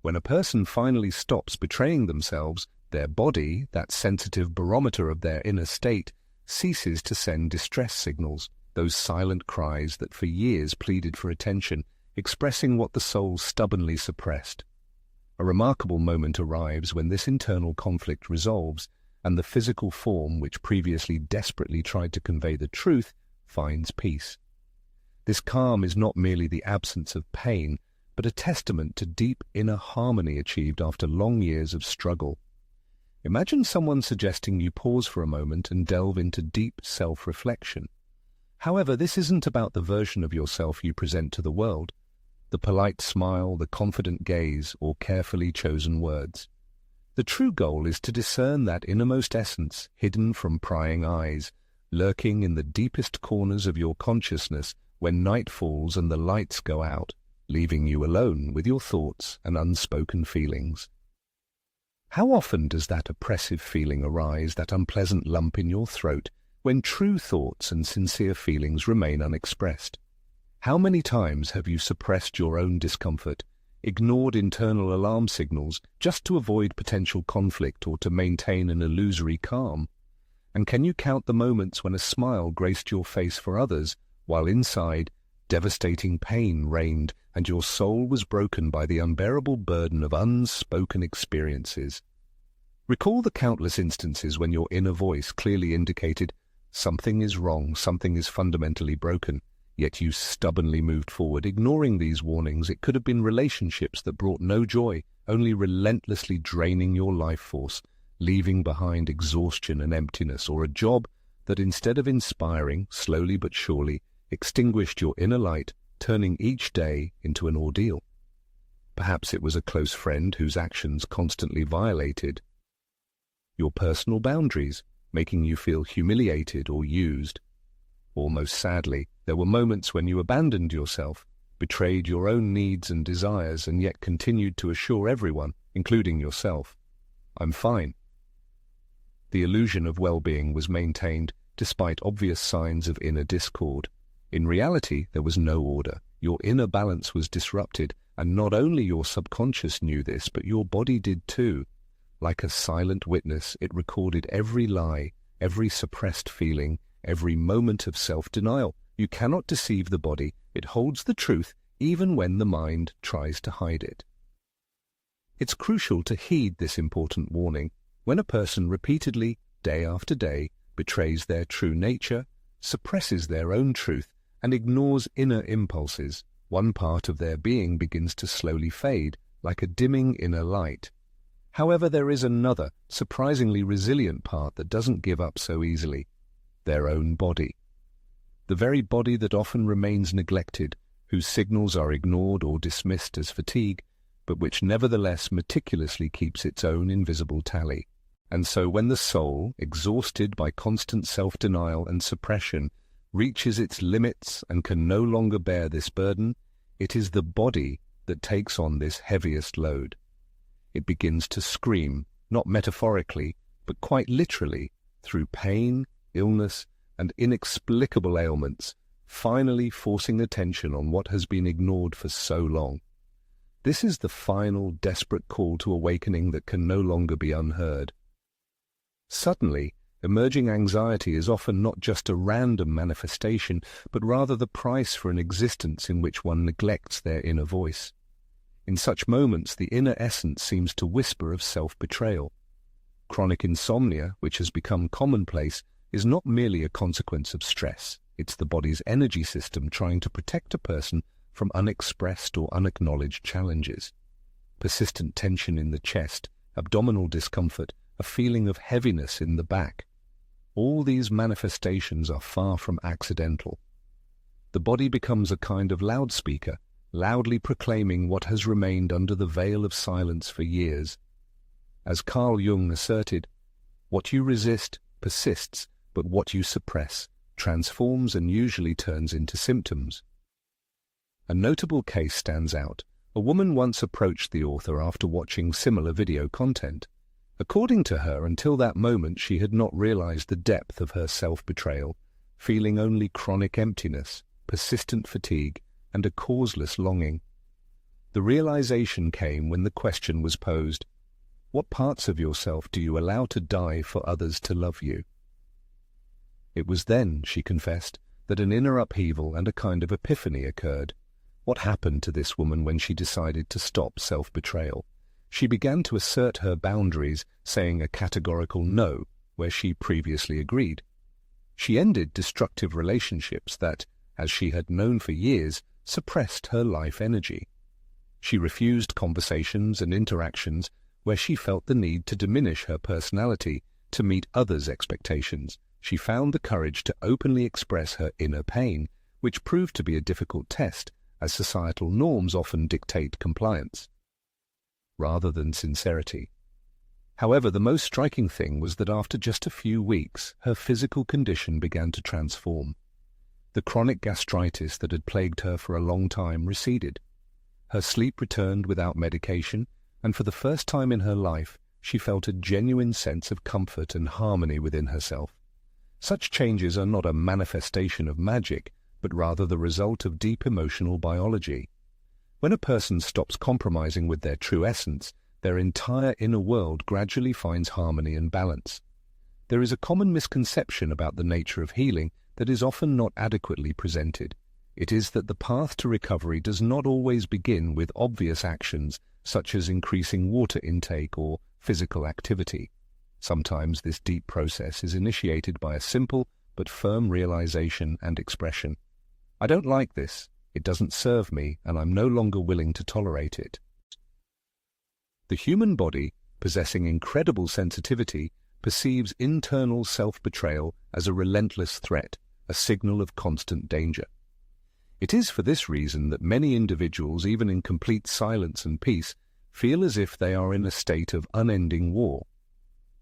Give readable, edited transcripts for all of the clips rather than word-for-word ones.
When a person finally stops betraying themselves, their body, that sensitive barometer of their inner state, ceases to send distress signals, those silent cries that for years pleaded for attention, expressing what the soul stubbornly suppressed. A remarkable moment arrives when this internal conflict resolves, and the physical form which previously desperately tried to convey the truth finds peace. This calm is not merely the absence of pain, but a testament to deep inner harmony achieved after long years of struggle. Imagine someone suggesting you pause for a moment and delve into deep self-reflection. However, this isn't about the version of yourself you present to the world, the polite smile, the confident gaze, or carefully chosen words. The true goal is to discern that innermost essence hidden from prying eyes, lurking in the deepest corners of your consciousness when night falls and the lights go out, leaving you alone with your thoughts and unspoken feelings. How often does that oppressive feeling arise, that unpleasant lump in your throat, when true thoughts and sincere feelings remain unexpressed? How many times have you suppressed your own discomfort, ignored internal alarm signals just to avoid potential conflict or to maintain an illusory calm? And can you count the moments when a smile graced your face for others, while inside, devastating pain reigned and your soul was broken by the unbearable burden of unspoken experiences? Recall the countless instances when your inner voice clearly indicated, something is wrong, something is fundamentally broken, yet you stubbornly moved forward, ignoring these warnings. It could have been relationships that brought no joy, only relentlessly draining your life force, leaving behind exhaustion and emptiness, or a job that instead of inspiring, slowly but surely, extinguished your inner light, turning each day into an ordeal. Perhaps it was a close friend whose actions constantly violated your personal boundaries, making you feel humiliated or used. Or most sadly, there were moments when you abandoned yourself, betrayed your own needs and desires, and yet continued to assure everyone, including yourself, "I'm fine." The illusion of well-being was maintained despite obvious signs of inner discord. In reality, there was no order. Your inner balance was disrupted, and not only your subconscious knew this, but your body did too. Like a silent witness, it recorded every lie, every suppressed feeling, every moment of self-denial. You cannot deceive the body. It holds the truth even when the mind tries to hide it. It's crucial to heed this important warning. When a person repeatedly, day after day, betrays their true nature, suppresses their own truth, and ignores inner impulses, one part of their being begins to slowly fade, like a dimming inner light. However, there is another, surprisingly resilient part that doesn't give up so easily: their own body. The very body that often remains neglected, whose signals are ignored or dismissed as fatigue, but which nevertheless meticulously keeps its own invisible tally. And so when the soul, exhausted by constant self-denial and suppression, reaches its limits and can no longer bear this burden, it is the body that takes on this heaviest load. It begins to scream, not metaphorically, but quite literally, through pain, illness, and inexplicable ailments, finally forcing attention on what has been ignored for so long. This is the final, desperate call to awakening that can no longer be unheard. Suddenly, emerging anxiety is often not just a random manifestation, but rather the price for an existence in which one neglects their inner voice. In such moments, the inner essence seems to whisper of self-betrayal. Chronic insomnia, which has become commonplace, is not merely a consequence of stress. It's the body's energy system trying to protect a person from unexpressed or unacknowledged challenges. Persistent tension in the chest, abdominal discomfort, a feeling of heaviness in the back. All these manifestations are far from accidental. The body becomes a kind of loudspeaker, loudly proclaiming what has remained under the veil of silence for years. As Carl Jung asserted, what you resist persists, but what you suppress transforms and usually turns into symptoms. A notable case stands out. A woman once approached the author after watching similar video content. According to her, until that moment she had not realized the depth of her self-betrayal, feeling only chronic emptiness, persistent fatigue, and a causeless longing. The realization came when the question was posed, what parts of yourself do you allow to die for others to love you? It was then, she confessed, that an inner upheaval and a kind of epiphany occurred. What happened to this woman when she decided to stop self-betrayal? She began to assert her boundaries, saying a categorical no where she previously agreed. She ended destructive relationships that, as she had known for years, suppressed her life energy. She refused conversations and interactions where she felt the need to diminish her personality to meet others' expectations. She found the courage to openly express her inner pain, which proved to be a difficult test, as societal norms often dictate compliance, rather than sincerity. However, the most striking thing was that after just a few weeks, her physical condition began to transform. The chronic gastritis that had plagued her for a long time receded. Her sleep returned without medication, and for the first time in her life, she felt a genuine sense of comfort and harmony within herself. Such changes are not a manifestation of magic, but rather the result of deep emotional biology. When a person stops compromising with their true essence, their entire inner world gradually finds harmony and balance. There is a common misconception about the nature of healing that is often not adequately presented. It is that the path to recovery does not always begin with obvious actions such as increasing water intake or physical activity. Sometimes this deep process is initiated by a simple but firm realization and expression. I don't like this, it doesn't serve me, and I'm no longer willing to tolerate it. The human body, possessing incredible sensitivity, perceives internal self-betrayal as a relentless threat, a signal of constant danger. It is for this reason that many individuals, even in complete silence and peace, feel as if they are in a state of unending war.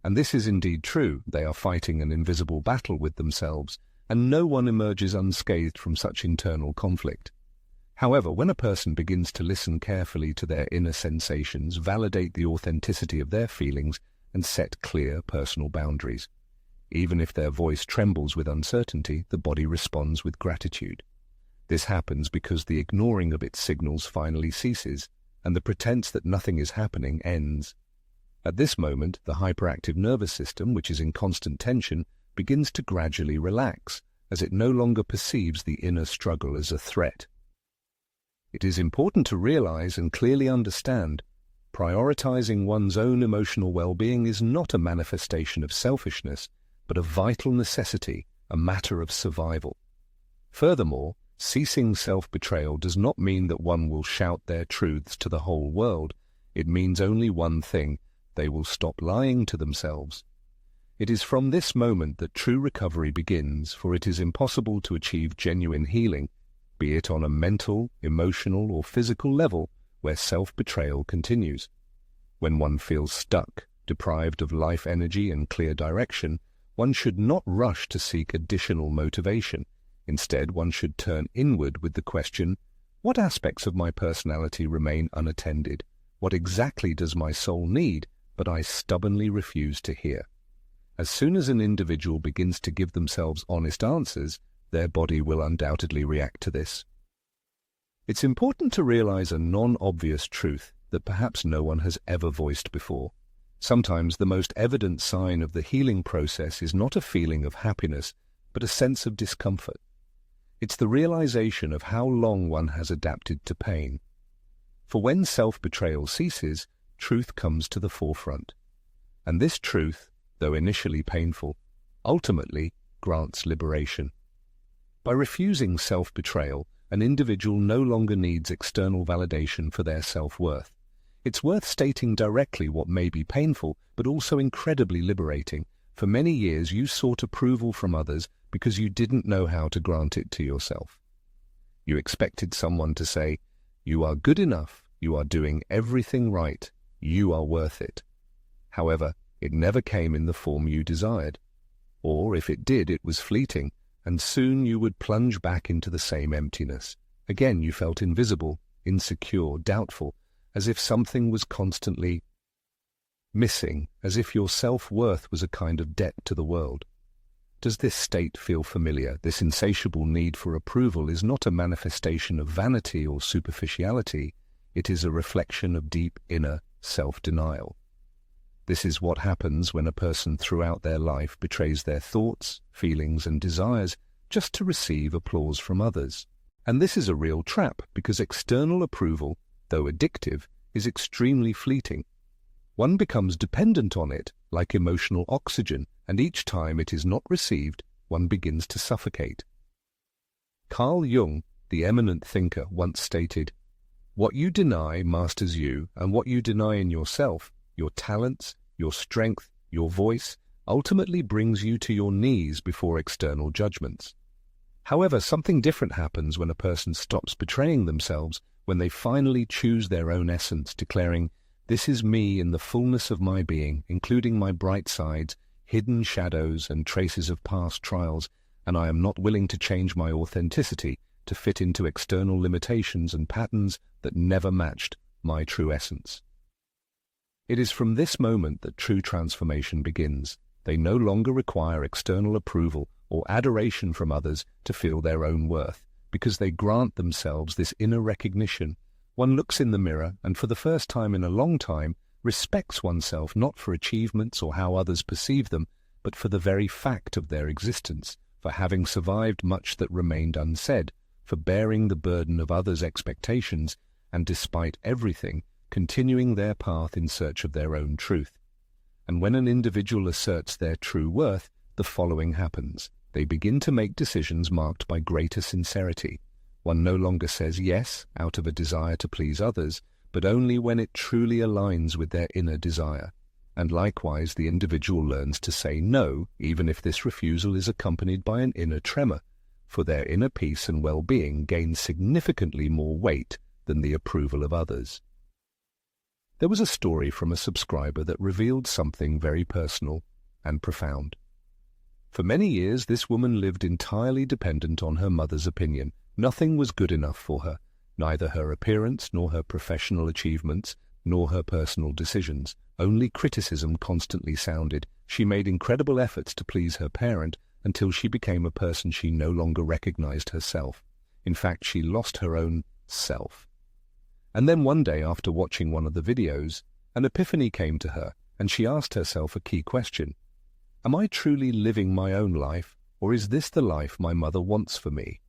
And this is indeed true. They are fighting an invisible battle with themselves, and no one emerges unscathed from such internal conflict. However, when a person begins to listen carefully to their inner sensations, validate the authenticity of their feelings, and set clear personal boundaries, even if their voice trembles with uncertainty, the body responds with gratitude. This happens because the ignoring of its signals finally ceases, and the pretense that nothing is happening ends. At this moment, the hyperactive nervous system, which is in constant tension, begins to gradually relax, as it no longer perceives the inner struggle as a threat. It is important to realize and clearly understand, prioritizing one's own emotional well-being is not a manifestation of selfishness, but a vital necessity, a matter of survival. Furthermore, ceasing self-betrayal does not mean that one will shout their truths to the whole world. It means only one thing: they will stop lying to themselves. It is from this moment that true recovery begins, for it is impossible to achieve genuine healing, be it on a mental, emotional, or physical level, where self-betrayal continues. When one feels stuck, deprived of life energy and clear direction, one should not rush to seek additional motivation. Instead, one should turn inward with the question, what aspects of my personality remain unattended? What exactly does my soul need, but I stubbornly refuse to hear? As soon as an individual begins to give themselves honest answers, their body will undoubtedly react to this. It's important to realize a non-obvious truth that perhaps no one has ever voiced before. Sometimes the most evident sign of the healing process is not a feeling of happiness, but a sense of discomfort. It's the realization of how long one has adapted to pain. For when self-betrayal ceases, truth comes to the forefront. And this truth, though initially painful, ultimately grants liberation. By refusing self-betrayal, an individual no longer needs external validation for their self-worth. It's worth stating directly what may be painful, but also incredibly liberating. For many years you sought approval from others because you didn't know how to grant it to yourself. You expected someone to say, "You are good enough, you are doing everything right, you are worth it." However, it never came in the form you desired. Or if it did, it was fleeting, and soon you would plunge back into the same emptiness. Again you felt invisible, insecure, doubtful, as if something was constantly missing, as if your self-worth was a kind of debt to the world. Does this state feel familiar? This insatiable need for approval is not a manifestation of vanity or superficiality. It is a reflection of deep inner self-denial. This is what happens when a person throughout their life betrays their thoughts, feelings, and desires just to receive applause from others. And this is a real trap because external approval, though addictive, is extremely fleeting. One becomes dependent on it like emotional oxygen, and each time it is not received, one begins to suffocate. Carl Jung, the eminent thinker, once stated, "What you deny masters you, and what you deny in yourself, your talents, your strength, your voice, ultimately brings you to your knees before external judgments." However, something different happens when a person stops betraying themselves, when they finally choose their own essence, declaring, "This is me in the fullness of my being, including my bright sides, hidden shadows, and traces of past trials, and I am not willing to change my authenticity to fit into external limitations and patterns that never matched my true essence." It is from this moment that true transformation begins. They no longer require external approval or adoration from others to feel their own worth, because they grant themselves this inner recognition. One looks in the mirror and for the first time in a long time respects oneself not for achievements or how others perceive them, but for the very fact of their existence, for having survived much that remained unsaid, for bearing the burden of others' expectations, and despite everything, continuing their path in search of their own truth. And when an individual asserts their true worth, the following happens. They begin to make decisions marked by greater sincerity. One no longer says yes out of a desire to please others, but only when it truly aligns with their inner desire. And likewise, the individual learns to say no, even if this refusal is accompanied by an inner tremor, for their inner peace and well-being gains significantly more weight than the approval of others. There was a story from a subscriber that revealed something very personal and profound. For many years, this woman lived entirely dependent on her mother's opinion. Nothing was good enough for her, neither her appearance, nor her professional achievements, nor her personal decisions. Only criticism constantly sounded. She made incredible efforts to please her parent until she became a person she no longer recognized herself. In fact, she lost her own self. And then one day, after watching one of the videos, an epiphany came to her, and she asked herself a key question. Am I truly living my own life, or is this the life my mother wants for me?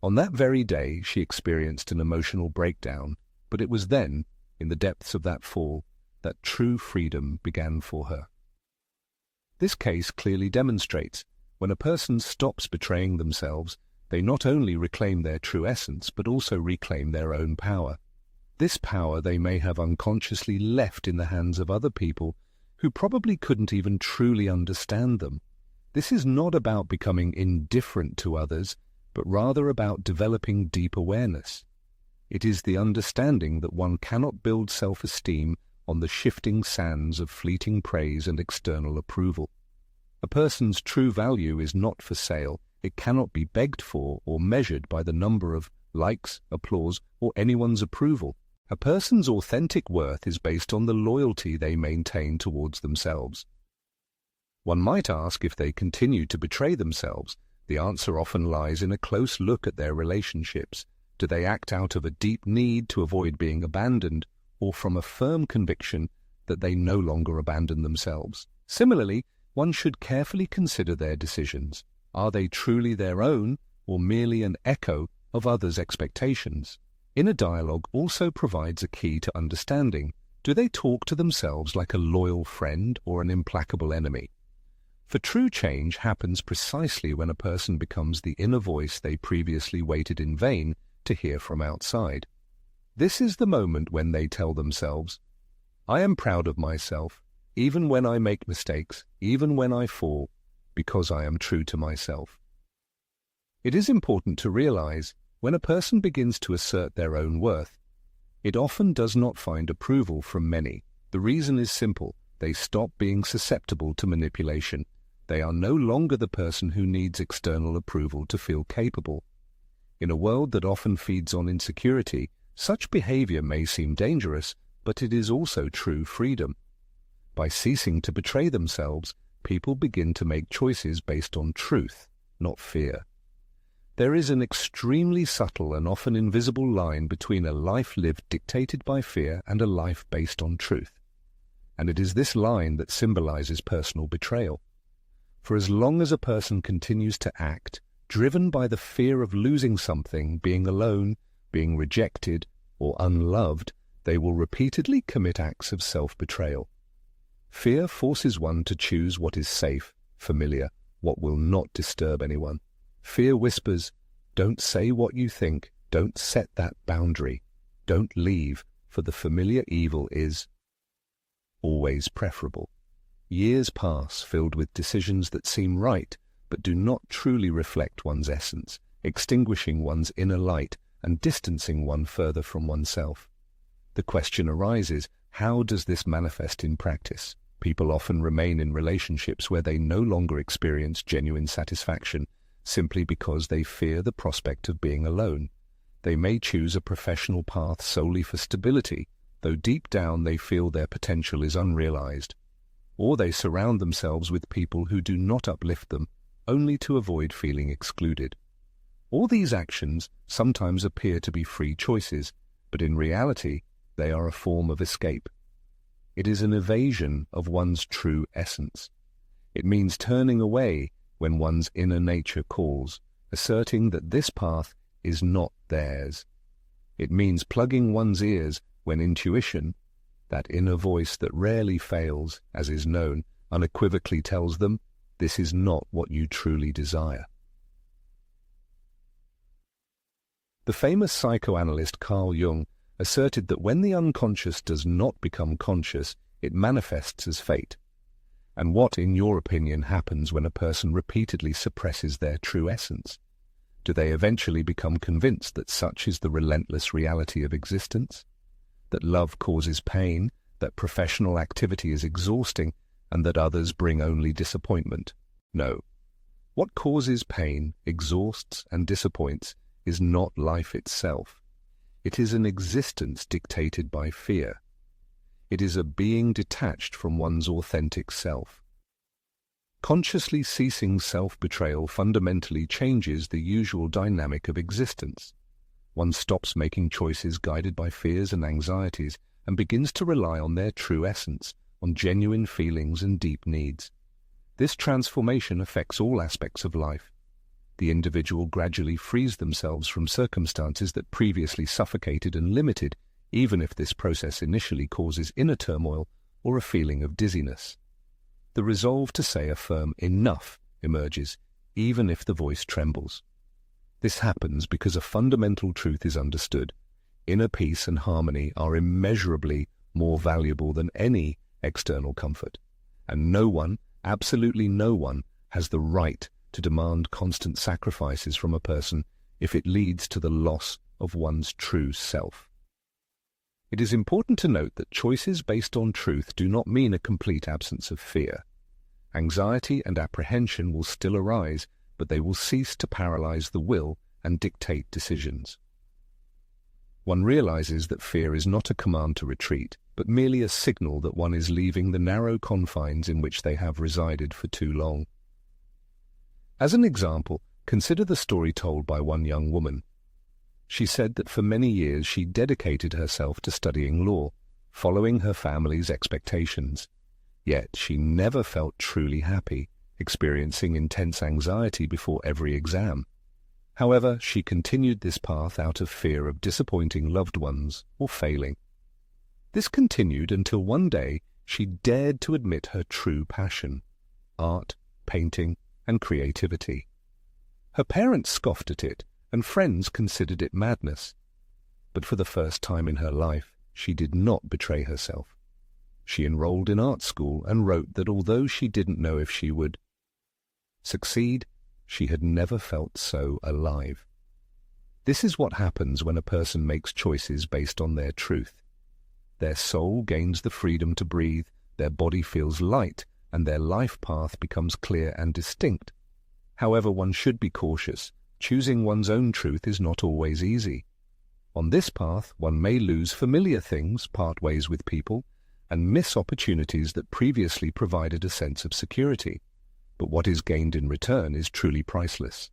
On that very day, she experienced an emotional breakdown, but it was then, in the depths of that fall, that true freedom began for her. This case clearly demonstrates, when a person stops betraying themselves, they not only reclaim their true essence, but also reclaim their own power. This power they may have unconsciously left in the hands of other people who probably couldn't even truly understand them. This is not about becoming indifferent to others, but rather about developing deep awareness. It is the understanding that one cannot build self-esteem on the shifting sands of fleeting praise and external approval. A person's true value is not for sale. It cannot be begged for or measured by the number of likes, applause, or anyone's approval. A person's authentic worth is based on the loyalty they maintain towards themselves. One might ask if they continue to betray themselves. The answer often lies in a close look at their relationships. Do they act out of a deep need to avoid being abandoned, or from a firm conviction that they no longer abandon themselves? Similarly, one should carefully consider their decisions. Are they truly their own, or merely an echo of others' expectations? Inner dialogue also provides a key to understanding. Do they talk to themselves like a loyal friend or an implacable enemy? For true change happens precisely when a person becomes the inner voice they previously waited in vain to hear from outside. This is the moment when they tell themselves, I am proud of myself, even when I make mistakes, even when I fall, because I am true to myself. It is important to realize, when a person begins to assert their own worth, it often does not find approval from many. The reason is simple. They stop being susceptible to manipulation. They are no longer the person who needs external approval to feel capable. In a world that often feeds on insecurity, such behavior may seem dangerous, but it is also true freedom. By ceasing to betray themselves, people begin to make choices based on truth, not fear. There is an extremely subtle and often invisible line between a life lived dictated by fear and a life based on truth. And it is this line that symbolizes personal betrayal. For as long as a person continues to act, driven by the fear of losing something, being alone, being rejected, or unloved, they will repeatedly commit acts of self-betrayal. Fear forces one to choose what is safe, familiar, what will not disturb anyone. Fear whispers, don't say what you think, don't set that boundary, don't leave, for the familiar evil is always preferable. Years pass filled with decisions that seem right, but do not truly reflect one's essence, extinguishing one's inner light and distancing one further from oneself. The question arises, how does this manifest in practice? People often remain in relationships where they no longer experience genuine satisfaction, simply because they fear the prospect of being alone. They may choose a professional path solely for stability, though deep down they feel their potential is unrealized. Or they surround themselves with people who do not uplift them, only to avoid feeling excluded. All these actions sometimes appear to be free choices, but in reality they are a form of escape. It is an evasion of one's true essence. It means turning away when one's inner nature calls, asserting that this path is not theirs. It means plugging one's ears when intuition, that inner voice that rarely fails, as is known, unequivocally tells them, this is not what you truly desire. The famous psychoanalyst Carl Jung asserted that when the unconscious does not become conscious, it manifests as fate. And what, in your opinion, happens when a person repeatedly suppresses their true essence? Do they eventually become convinced that such is the relentless reality of existence? That love causes pain, that professional activity is exhausting, and that others bring only disappointment? No. What causes pain, exhausts, and disappoints is not life itself. It is an existence dictated by fear. It is a being detached from one's authentic self. Consciously ceasing self-betrayal fundamentally changes the usual dynamic of existence. One stops making choices guided by fears and anxieties and begins to rely on their true essence, on genuine feelings and deep needs. This transformation affects all aspects of life. The individual gradually frees themselves from circumstances that previously suffocated and limited, even if this process initially causes inner turmoil or a feeling of dizziness. The resolve to say a firm enough emerges, even if the voice trembles. This happens because a fundamental truth is understood. Inner peace and harmony are immeasurably more valuable than any external comfort, and no one, absolutely no one, has the right to demand constant sacrifices from a person if it leads to the loss of one's true self. It is important to note that choices based on truth do not mean a complete absence of fear. Anxiety and apprehension will still arise, but they will cease to paralyze the will and dictate decisions. One realizes that fear is not a command to retreat, but merely a signal that one is leaving the narrow confines in which they have resided for too long. As an example, consider the story told by one young woman. She said that for many years she dedicated herself to studying law, following her family's expectations. Yet she never felt truly happy, experiencing intense anxiety before every exam. However, she continued this path out of fear of disappointing loved ones or failing. This continued until one day she dared to admit her true passion: art, painting, and creativity. Her parents scoffed at it, and friends considered it madness. But for the first time in her life, she did not betray herself. She enrolled in art school and wrote that although she didn't know if she would succeed, she had never felt so alive. This is what happens when a person makes choices based on their truth. Their soul gains the freedom to breathe, their body feels light, and their life path becomes clear and distinct. However, one should be cautious. Choosing one's own truth is not always easy. On this path, one may lose familiar things, part ways with people, and miss opportunities that previously provided a sense of security. But what is gained in return is truly priceless.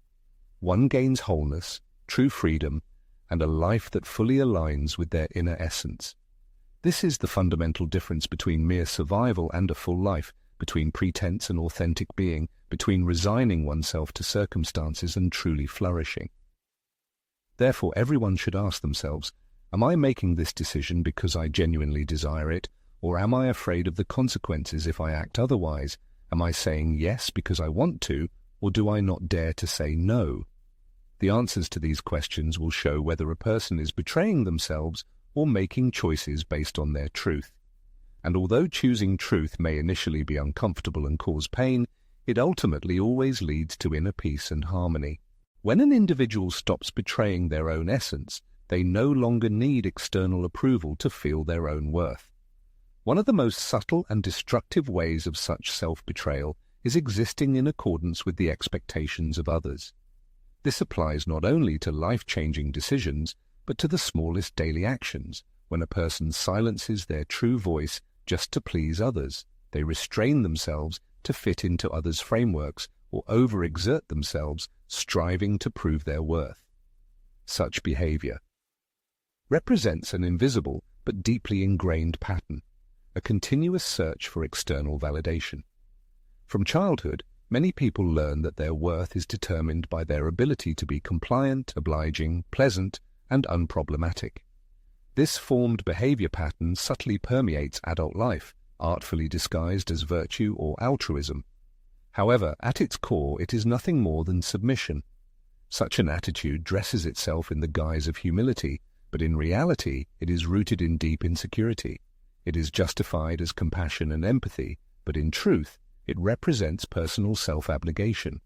one gains wholeness, true freedom, and a life that fully aligns with their inner essence. This is the fundamental difference between mere survival and a full life, between pretense and authentic being, between resigning oneself to circumstances and truly flourishing. Therefore, everyone should ask themselves, am I making this decision because I genuinely desire it, or am I afraid of the consequences if I act otherwise? Am I saying yes because I want to, or do I not dare to say no? The answers to these questions will show whether a person is betraying themselves or making choices based on their truth. And although choosing truth may initially be uncomfortable and cause pain, it ultimately always leads to inner peace and harmony. When an individual stops betraying their own essence, they no longer need external approval to feel their own worth. One of the most subtle and destructive ways of such self-betrayal is existing in accordance with the expectations of others. This applies not only to life-changing decisions, but to the smallest daily actions. When a person silences their true voice just to please others, they restrain themselves to fit into others' frameworks or overexert themselves, striving to prove their worth. Such behavior represents an invisible but deeply ingrained pattern, a continuous search for external validation. From childhood, many people learn that their worth is determined by their ability to be compliant, obliging, pleasant, and unproblematic. This formed behavior pattern subtly permeates adult life, artfully disguised as virtue or altruism. However, at its core, it is nothing more than submission. Such an attitude dresses itself in the guise of humility, but in reality, it is rooted in deep insecurity. It is justified as compassion and empathy, but in truth, it represents personal self-abnegation.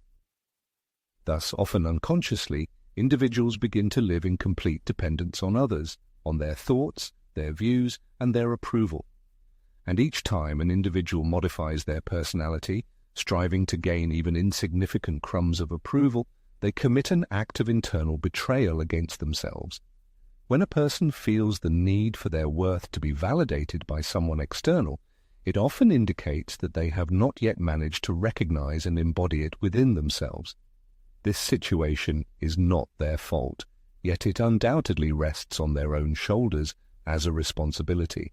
Thus, often unconsciously, individuals begin to live in complete dependence on others, on their thoughts, their views, and their approval. And each time an individual modifies their personality, striving to gain even insignificant crumbs of approval, they commit an act of internal betrayal against themselves. When a person feels the need for their worth to be validated by someone external, it often indicates that they have not yet managed to recognize and embody it within themselves. This situation is not their fault, yet it undoubtedly rests on their own shoulders as a responsibility.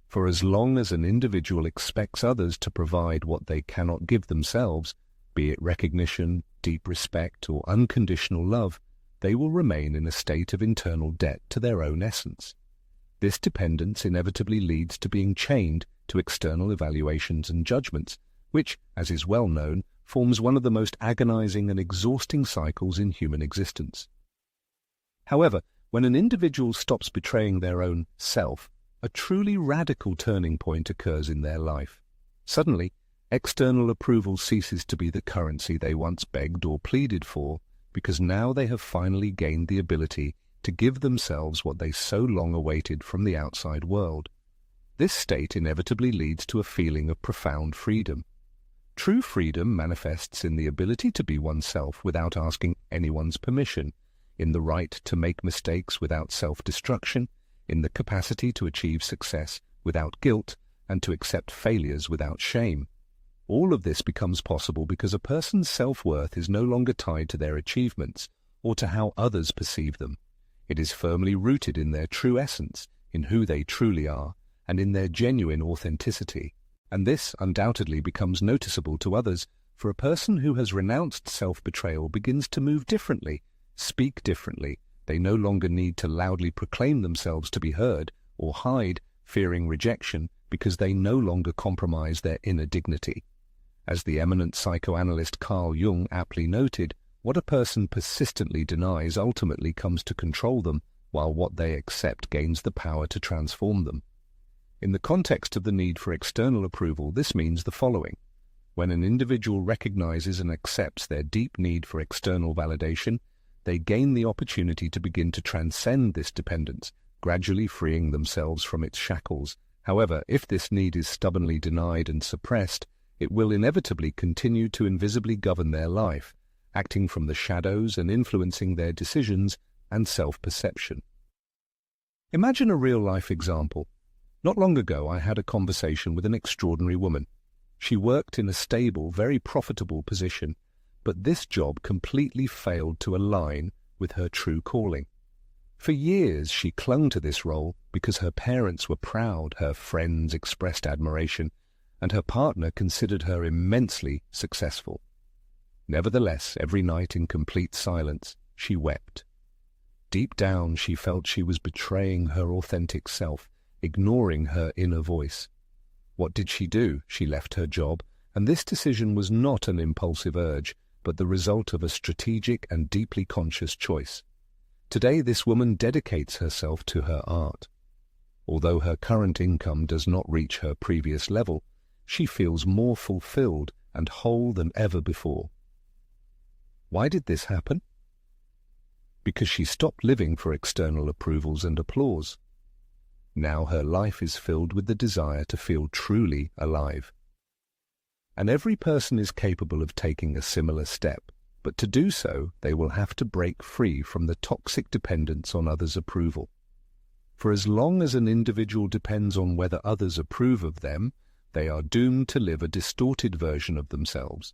For as long as an individual expects others to provide what they cannot give themselves, be it recognition, deep respect, or unconditional love, they will remain in a state of internal debt to their own essence. This dependence inevitably leads to being chained to external evaluations and judgments, which, as is well known, forms one of the most agonizing and exhausting cycles in human existence. However, when an individual stops betraying their own self, a truly radical turning point occurs in their life. Suddenly, external approval ceases to be the currency they once begged or pleaded for, because now they have finally gained the ability to give themselves what they so long awaited from the outside world. This state inevitably leads to a feeling of profound freedom. True freedom manifests in the ability to be oneself without asking anyone's permission, in the right to make mistakes without self-destruction, in the capacity to achieve success without guilt, and to accept failures without shame. All of this becomes possible because a person's self-worth is no longer tied to their achievements or to how others perceive them. It is firmly rooted in their true essence, in who they truly are, and in their genuine authenticity. And this undoubtedly becomes noticeable to others, for a person who has renounced self-betrayal begins to move differently, speak differently. They no longer need to loudly proclaim themselves to be heard or hide, fearing rejection, because they no longer compromise their inner dignity. As the eminent psychoanalyst Jung aptly noted, what a person persistently denies ultimately comes to control them, while what they accept gains the power to transform them. In the context of the need for external approval, this means the following. When an individual recognizes and accepts their deep need for external validation, they gain the opportunity to begin to transcend this dependence, gradually freeing themselves from its shackles. However, if this need is stubbornly denied and suppressed, it will inevitably continue to invisibly govern their life, acting from the shadows and influencing their decisions and self-perception. Imagine a real-life example. Not long ago, I had a conversation with an extraordinary woman. She worked in a stable, very profitable position, but this job completely failed to align with her true calling. For years she clung to this role because her parents were proud, her friends expressed admiration, and her partner considered her immensely successful. Nevertheless, every night in complete silence, she wept. Deep down, she felt she was betraying her authentic self, ignoring her inner voice. What did she do? She left her job, and this decision was not an impulsive urge, but the result of a strategic and deeply conscious choice. Today, this woman dedicates herself to her art. Although her current income does not reach her previous level, she feels more fulfilled and whole than ever before. Why did this happen? Because she stopped living for external approvals and applause. Now her life is filled with the desire to feel truly alive. And every person is capable of taking a similar step, but to do so, they will have to break free from the toxic dependence on others' approval. For as long as an individual depends on whether others approve of them, they are doomed to live a distorted version of themselves.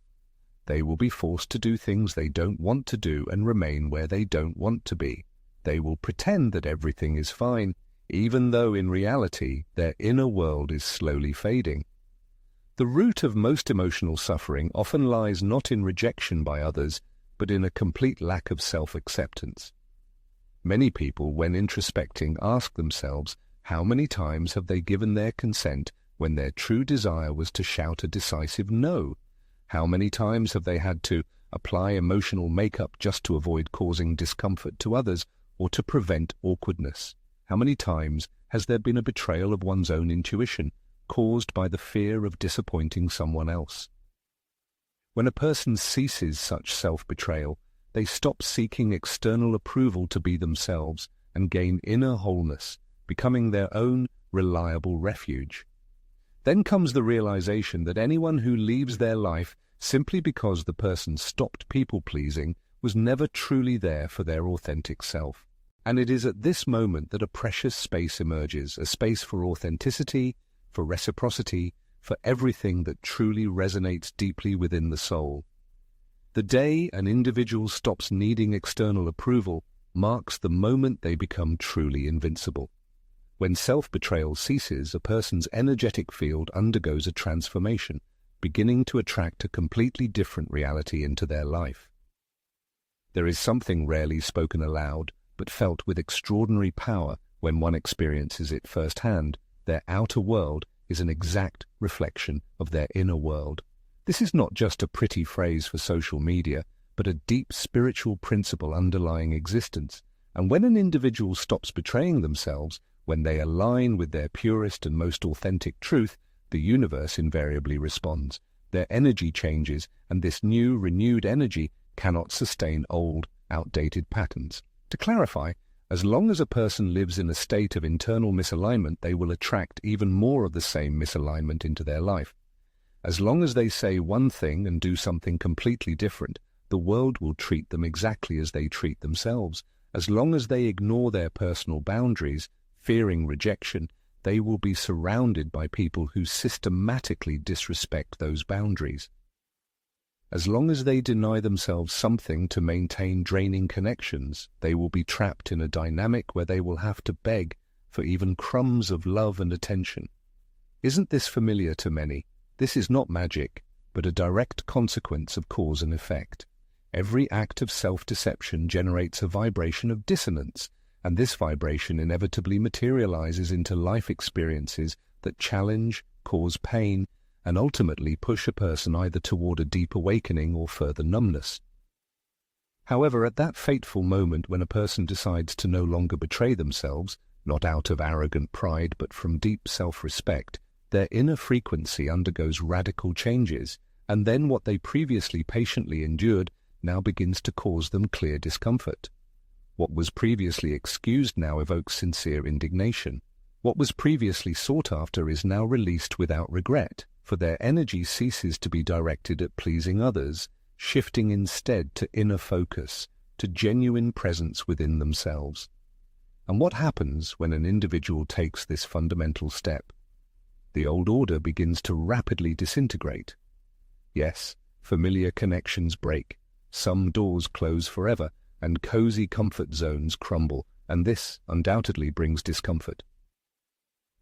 They will be forced to do things they don't want to do and remain where they don't want to be. They will pretend that everything is fine, even though in reality their inner world is slowly fading. The root of most emotional suffering often lies not in rejection by others, but in a complete lack of self-acceptance. Many people, when introspecting, ask themselves how many times have they given their consent when their true desire was to shout a decisive no? How many times have they had to apply emotional makeup just to avoid causing discomfort to others or to prevent awkwardness? How many times has there been a betrayal of one's own intuition, caused by the fear of disappointing someone else? When a person ceases such self-betrayal, they stop seeking external approval to be themselves and gain inner wholeness, becoming their own reliable refuge. Then comes the realization that anyone who leaves their life simply because the person stopped people-pleasing was never truly there for their authentic self. And it is at this moment that a precious space emerges, a space for authenticity, for reciprocity, for everything that truly resonates deeply within the soul. The day an individual stops needing external approval marks the moment they become truly invincible. When self-betrayal ceases, a person's energetic field undergoes a transformation, beginning to attract a completely different reality into their life. There is something rarely spoken aloud, but felt with extraordinary power when one experiences it firsthand. Their outer world is an exact reflection of their inner world. This is not just a pretty phrase for social media, but a deep spiritual principle underlying existence. And when an individual stops betraying themselves, when they align with their purest and most authentic truth, the universe invariably responds. Their energy changes, and this new, renewed energy cannot sustain old, outdated patterns. To clarify, as long as a person lives in a state of internal misalignment, they will attract even more of the same misalignment into their life. As long as they say one thing and do something completely different, the world will treat them exactly as they treat themselves. As long as they ignore their personal boundaries, fearing rejection, they will be surrounded by people who systematically disrespect those boundaries. As long as they deny themselves something to maintain draining connections, they will be trapped in a dynamic where they will have to beg for even crumbs of love and attention. Isn't this familiar to many? This is not magic, but a direct consequence of cause and effect. Every act of self-deception generates a vibration of dissonance, and this vibration inevitably materializes into life experiences that challenge, cause pain, and ultimately push a person either toward a deep awakening or further numbness. However, at that fateful moment when a person decides to no longer betray themselves, not out of arrogant pride but from deep self-respect, their inner frequency undergoes radical changes, and then what they previously patiently endured now begins to cause them clear discomfort. What was previously excused now evokes sincere indignation. What was previously sought after is now released without regret, for their energy ceases to be directed at pleasing others, shifting instead to inner focus, to genuine presence within themselves. And what happens when an individual takes this fundamental step? The old order begins to rapidly disintegrate. Yes, familiar connections break, Some doors close forever, and cozy comfort zones crumble, and this undoubtedly brings discomfort.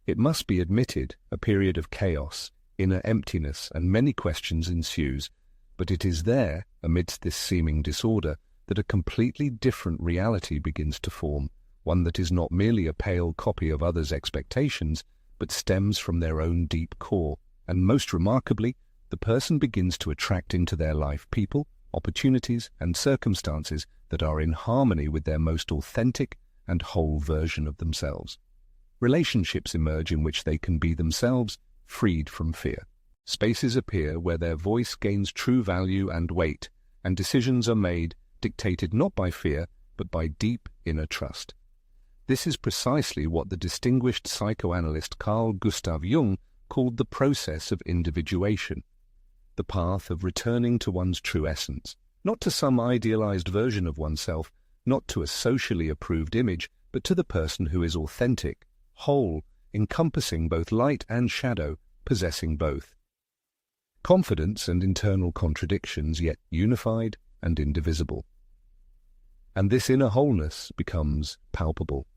It must be admitted, a period of chaos, inner emptiness, and many questions ensues, but it is there, amidst this seeming disorder, that a completely different reality begins to form, one that is not merely a pale copy of others' expectations, but stems from their own deep core, and most remarkably, the person begins to attract into their life people, opportunities, and circumstances that are in harmony with their most authentic and whole version of themselves. Relationships emerge in which they can be themselves, freed from fear. Spaces appear where their voice gains true value and weight, and decisions are made, dictated not by fear, but by deep inner trust. This is precisely what the distinguished psychoanalyst Carl Gustav Jung called the process of individuation, the path of returning to one's true essence, not to some idealized version of oneself, not to a socially approved image, but to the person who is authentic, whole, encompassing both light and shadow, possessing both. Confidence and internal contradictions, yet unified and indivisible. And this inner wholeness becomes palpable.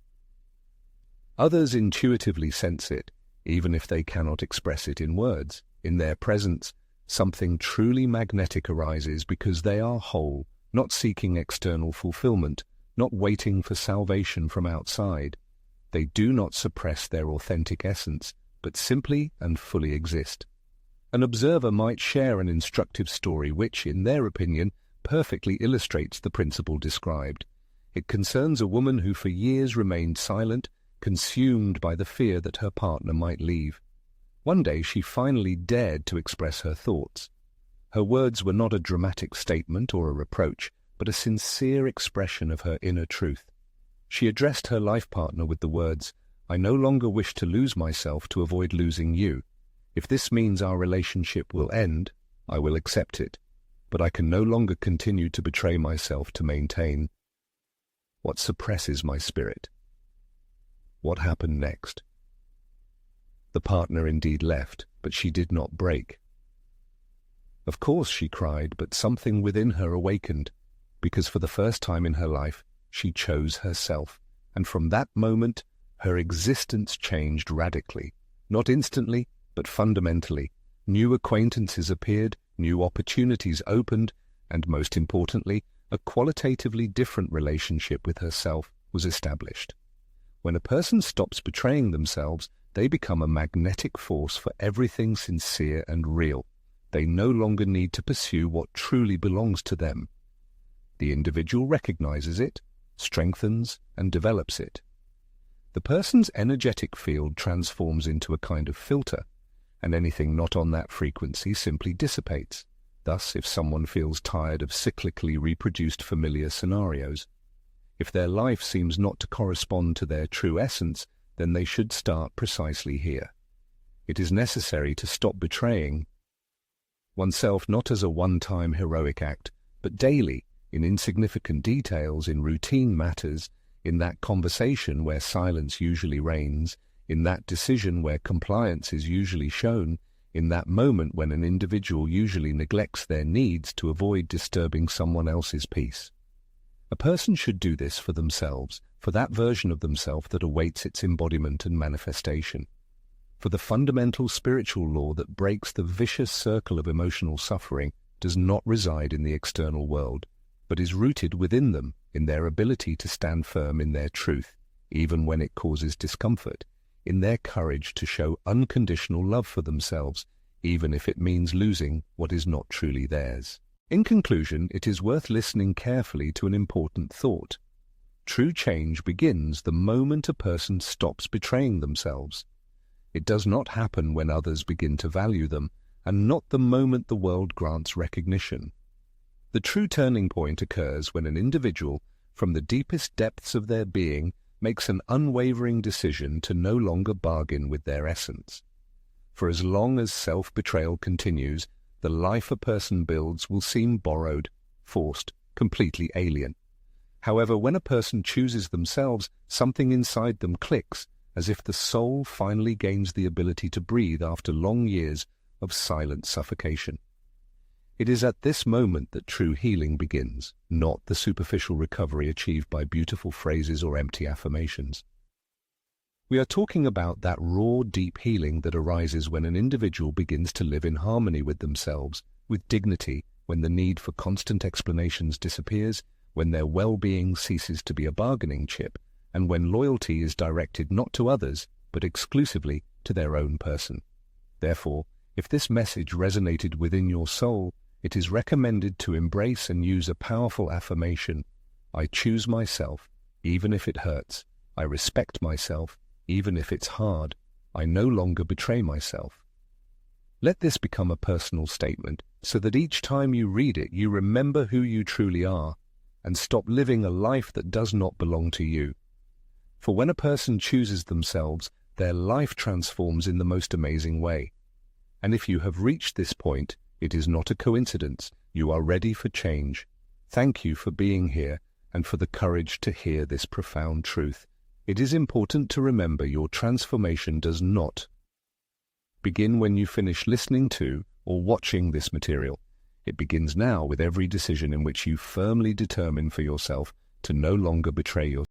Others intuitively sense it, even if they cannot express it in words. In their presence, something truly magnetic arises because they are whole, not seeking external fulfillment, not waiting for salvation from outside. They do not suppress their authentic essence, but simply and fully exist. An observer might share an instructive story which, in their opinion, perfectly illustrates the principle described. It concerns a woman who for years remained silent, consumed by the fear that her partner might leave. One day she finally dared to express her thoughts. Her words were not a dramatic statement or a reproach, but a sincere expression of her inner truth. She addressed her life partner with the words, "I no longer wish to lose myself to avoid losing you. If this means our relationship will end, I will accept it. But I can no longer continue to betray myself to maintain what suppresses my spirit." What happened next? The partner indeed left, but she did not break. Of course she cried, but something within her awakened, because for the first time in her life, she chose herself, and from that moment, her existence changed radically, not instantly, but fundamentally. New acquaintances appeared, new opportunities opened, and most importantly, a qualitatively different relationship with herself was established. When a person stops betraying themselves, they become a magnetic force for everything sincere and real. They no longer need to pursue what truly belongs to them. The individual recognizes it, strengthens, and develops it. The person's energetic field transforms into a kind of filter, and anything not on that frequency simply dissipates. Thus, if someone feels tired of cyclically reproduced familiar scenarios, if their life seems not to correspond to their true essence, then they should start precisely here. It is necessary to stop betraying oneself not as a one-time heroic act, but daily, in insignificant details, in routine matters, in that conversation where silence usually reigns, in that decision where compliance is usually shown, in that moment when an individual usually neglects their needs to avoid disturbing someone else's peace. A person should do this for themselves, for that version of themselves that awaits its embodiment and manifestation, for the fundamental spiritual law that breaks the vicious circle of emotional suffering does not reside in the external world, but is rooted within them, in their ability to stand firm in their truth, even when it causes discomfort, in their courage to show unconditional love for themselves, even if it means losing what is not truly theirs. In conclusion, it is worth listening carefully to an important thought. True change begins the moment a person stops betraying themselves. It does not happen when others begin to value them, and not the moment the world grants recognition. The true turning point occurs when an individual, from the deepest depths of their being, makes an unwavering decision to no longer bargain with their essence. For as long as self-betrayal continues, the life a person builds will seem borrowed, forced, completely alien. However, when a person chooses themselves, something inside them clicks, as if the soul finally gains the ability to breathe after long years of silent suffocation. It is at this moment that true healing begins, not the superficial recovery achieved by beautiful phrases or empty affirmations. We are talking about that raw, deep healing that arises when an individual begins to live in harmony with themselves, with dignity, when the need for constant explanations disappears, when their well-being ceases to be a bargaining chip, and when loyalty is directed not to others, but exclusively to their own person. Therefore, if this message resonated within your soul, it is recommended to embrace and use a powerful affirmation. I choose myself, even if it hurts. I respect myself, even if it's hard. I no longer betray myself. Let this become a personal statement, so that each time you read it, you remember who you truly are, and stop living a life that does not belong to you. For when a person chooses themselves, their life transforms in the most amazing way. And if you have reached this point, it is not a coincidence. You are ready for change. Thank you for being here and for the courage to hear this profound truth. It is important to remember your transformation does not begin when you finish listening to or watching this material. It begins now with every decision in which you firmly determine for yourself to no longer betray yourself.